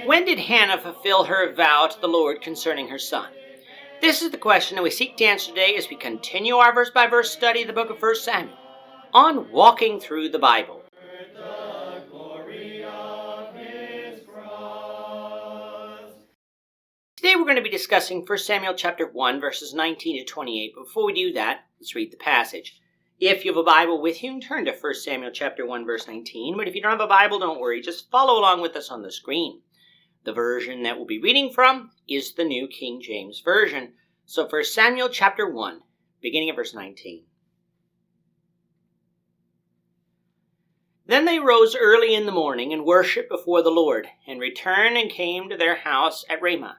When did Hannah fulfill her vow to the Lord concerning her son? This is the question that we seek to answer today as we continue our verse-by-verse study of the book of 1 Samuel on Walking Through the Bible. Today we're going to be discussing 1 Samuel chapter 1, verses 19 to 28. But before we do that, let's read the passage. If you have a Bible with you, turn to 1 Samuel chapter 1, verse 19. But if you don't have a Bible, don't worry. Just follow along with us on the screen. The version that we'll be reading from is the New King James Version. So 1 Samuel chapter 1, beginning at verse 19. Then they rose early in the morning and worshipped before the Lord, and returned and came to their house at Ramah.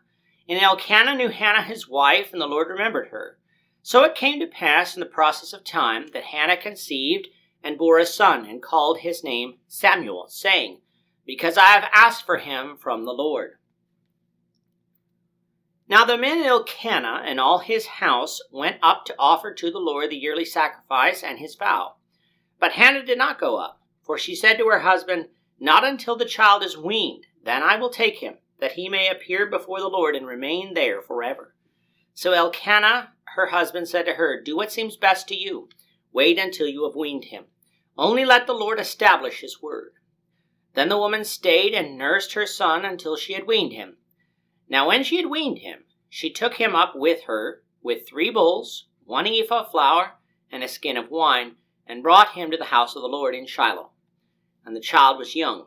And Elkanah knew Hannah his wife, and the Lord remembered her. So it came to pass in the process of time that Hannah conceived and bore a son, and called his name Samuel, saying, Because I have asked for him from the Lord. Now the men Elkanah and all his house went up to offer to the Lord the yearly sacrifice and his vow. But Hannah did not go up, for she said to her husband, Not until the child is weaned, then I will take him, that he may appear before the Lord and remain there forever. So Elkanah, her husband, said to her, Do what seems best to you. Wait until you have weaned him. Only let the Lord establish his word. Then the woman stayed and nursed her son until she had weaned him. Now when she had weaned him, she took him up with her with 3 bulls, 1 ephah of flour, and a skin of wine, and brought him to the house of the Lord in Shiloh. And the child was young.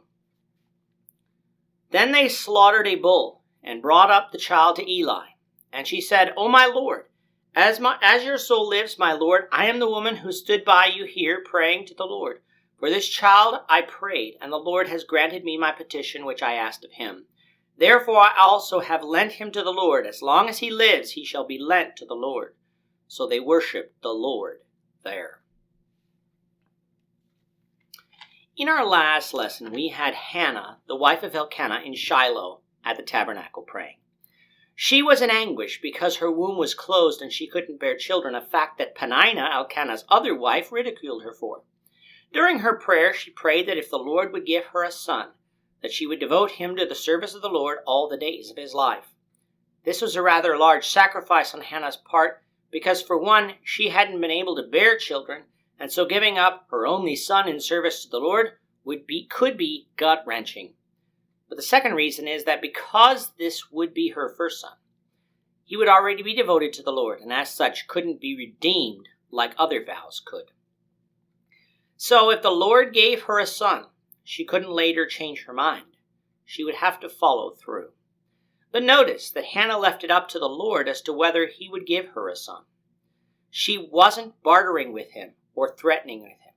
Then they slaughtered a bull, and brought up the child to Eli. And she said, O my Lord, as your soul lives, my Lord, I am the woman who stood by you here praying to the Lord. For this child I prayed, and the Lord has granted me my petition which I asked of him. Therefore I also have lent him to the Lord. As long as he lives, he shall be lent to the Lord. So they worshiped the Lord there. In our last lesson, we had Hannah, the wife of Elkanah, in Shiloh at the tabernacle praying. She was in anguish because her womb was closed and she couldn't bear children, a fact that Peninnah, Elkanah's other wife, ridiculed her for. During her prayer, she prayed that if the Lord would give her a son, that she would devote him to the service of the Lord all the days of his life. This was a rather large sacrifice on Hannah's part because, for one, she hadn't been able to bear children, and so giving up her only son in service to the Lord could be gut-wrenching. But the second reason is that because this would be her first son, he would already be devoted to the Lord, and as such couldn't be redeemed like other vows could. So if the Lord gave her a son, she couldn't later change her mind. She would have to follow through. But notice that Hannah left it up to the Lord as to whether he would give her a son. She wasn't bartering with him or threatening with him,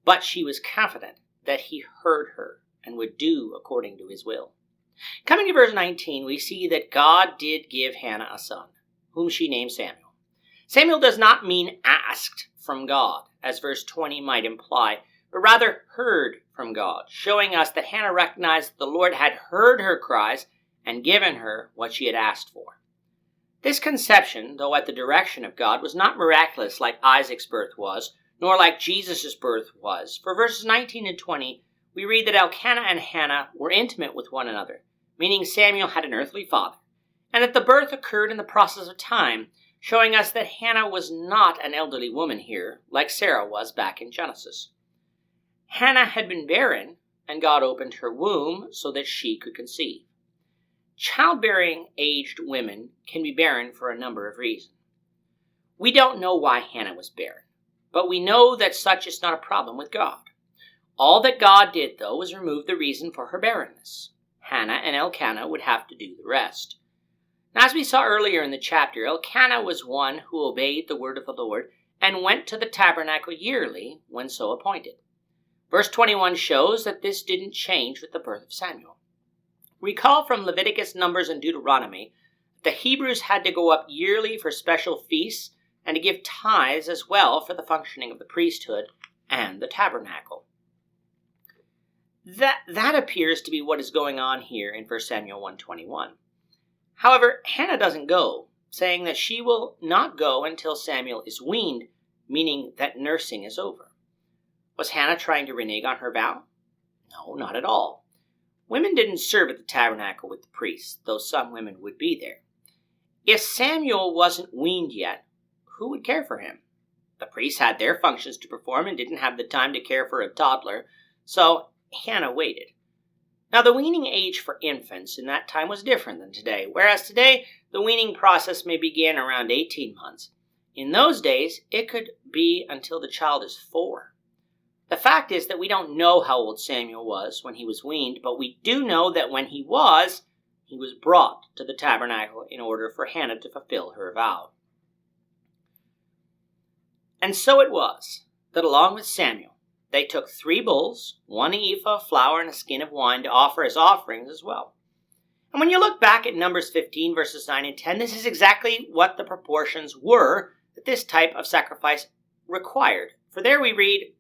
but she was confident that he heard her and would do according to his will. Coming to verse 19, we see that God did give Hannah a son, whom she named Samuel. Samuel does not mean asked from God, as verse 20 might imply, but rather heard from God, showing us that Hannah recognized that the Lord had heard her cries and given her what she had asked for. This conception, though at the direction of God, was not miraculous like Isaac's birth was, nor like Jesus' birth was. For verses 19 and 20, we read that Elkanah and Hannah were intimate with one another, meaning Samuel had an earthly father, and that the birth occurred in the process of time, showing us that Hannah was not an elderly woman here, like Sarah was back in Genesis. Hannah had been barren, and God opened her womb so that she could conceive. Childbearing-aged women can be barren for a number of reasons. We don't know why Hannah was barren, but we know that such is not a problem with God. All that God did, though, was remove the reason for her barrenness. Hannah and Elkanah would have to do the rest. Now, as we saw earlier in the chapter, Elkanah was one who obeyed the word of the Lord and went to the tabernacle yearly when so appointed. Verse 21 shows that this didn't change with the birth of Samuel. Recall from Leviticus, Numbers, and Deuteronomy, the Hebrews had to go up yearly for special feasts and to give tithes as well for the functioning of the priesthood and the tabernacle. That appears to be what is going on here in 1 Samuel 1:21. However, Hannah doesn't go, saying that she will not go until Samuel is weaned, meaning that nursing is over. Was Hannah trying to renege on her vow? No, not at all. Women didn't serve at the tabernacle with the priests, though some women would be there. If Samuel wasn't weaned yet, who would care for him? The priests had their functions to perform and didn't have the time to care for a toddler, so Hannah waited. Now, the weaning age for infants in that time was different than today, whereas today the weaning process may begin around 18 months. In those days, it could be until the child is 4. The fact is that we don't know how old Samuel was when he was weaned, but we do know that when he was brought to the tabernacle in order for Hannah to fulfill her vow. And so it was that along with Samuel, they took 3 bulls, 1 ephah of flour, and a skin of wine to offer as offerings as well. And when you look back at Numbers 15, verses 9 and 10, this is exactly what the proportions were that this type of sacrifice required. For there we read,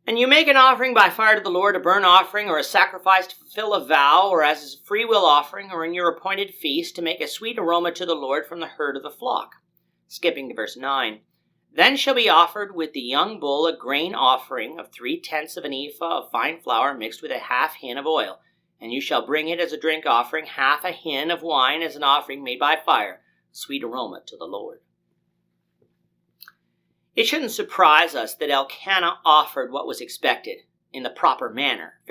"And you make an offering by fire to the Lord, a burnt offering or a sacrifice to fulfill a vow, or as a freewill offering, or in your appointed feast, to make a sweet aroma to the Lord from the herd of the flock." Skipping to verse 9. "Then shall be offered with the young bull a grain offering of 3/10 of an ephah of fine flour mixed with a half hin of oil. And you shall bring it as a drink offering, half a hin of wine as an offering made by fire, a sweet aroma to the Lord." It shouldn't surprise us that Elkanah offered what was expected in the proper manner,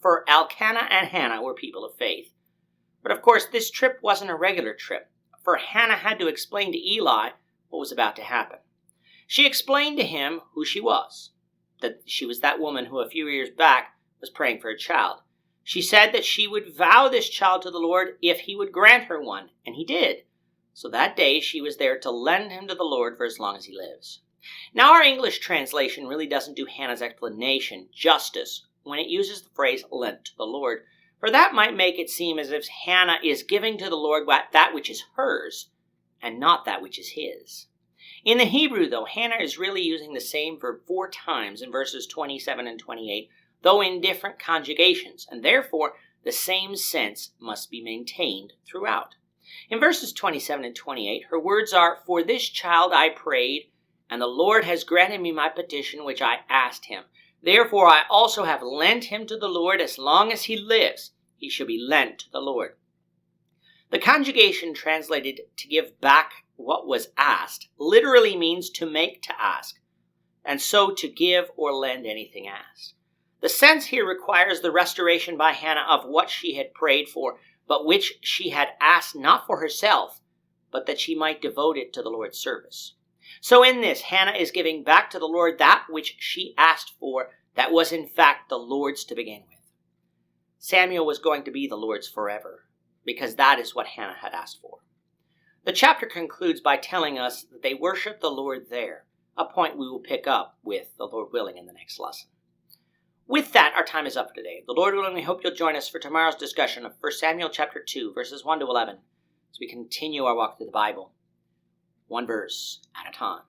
for Elkanah and Hannah were people of faith. But of course, this trip wasn't a regular trip, for Hannah had to explain to Eli what was about to happen. She explained to him who she was, that she was that woman who a few years back was praying for a child. She said that she would vow this child to the Lord if he would grant her one, and he did. So that day she was there to lend him to the Lord for as long as he lives. Now, our English translation really doesn't do Hannah's explanation justice when it uses the phrase lent to the Lord, for that might make it seem as if Hannah is giving to the Lord that which is hers and not that which is his. In the Hebrew, though, Hannah is really using the same verb 4 times in verses 27 and 28, though in different conjugations, and therefore the same sense must be maintained throughout. In verses 27 and 28, her words are, "For this child I prayed, and the Lord has granted me my petition which I asked him. Therefore I also have lent him to the Lord as long as he lives. He shall be lent to the Lord." The conjugation translated "to give back what was asked" literally means to make to ask, and so to give or lend anything asked. The sense here requires the restoration by Hannah of what she had prayed for, but which she had asked not for herself, but that she might devote it to the Lord's service. So in this, Hannah is giving back to the Lord that which she asked for, that was in fact the Lord's to begin with. Samuel was going to be the Lord's forever, because that is what Hannah had asked for. The chapter concludes by telling us that they worshiped the Lord there, a point we will pick up with, the Lord willing, in the next lesson. With that, our time is up for today. The Lord willing, we hope you'll join us for tomorrow's discussion of 1 Samuel chapter 2, verses 1 to 11, as we continue our walk through the Bible, one verse at a time.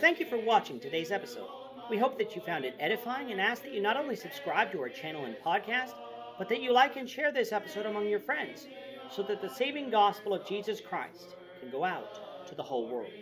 Thank you for watching today's episode. We hope that you found it edifying and ask that you not only subscribe to our channel and podcast, but that you like and share this episode among your friends, so that the saving gospel of Jesus Christ can go out to the whole world.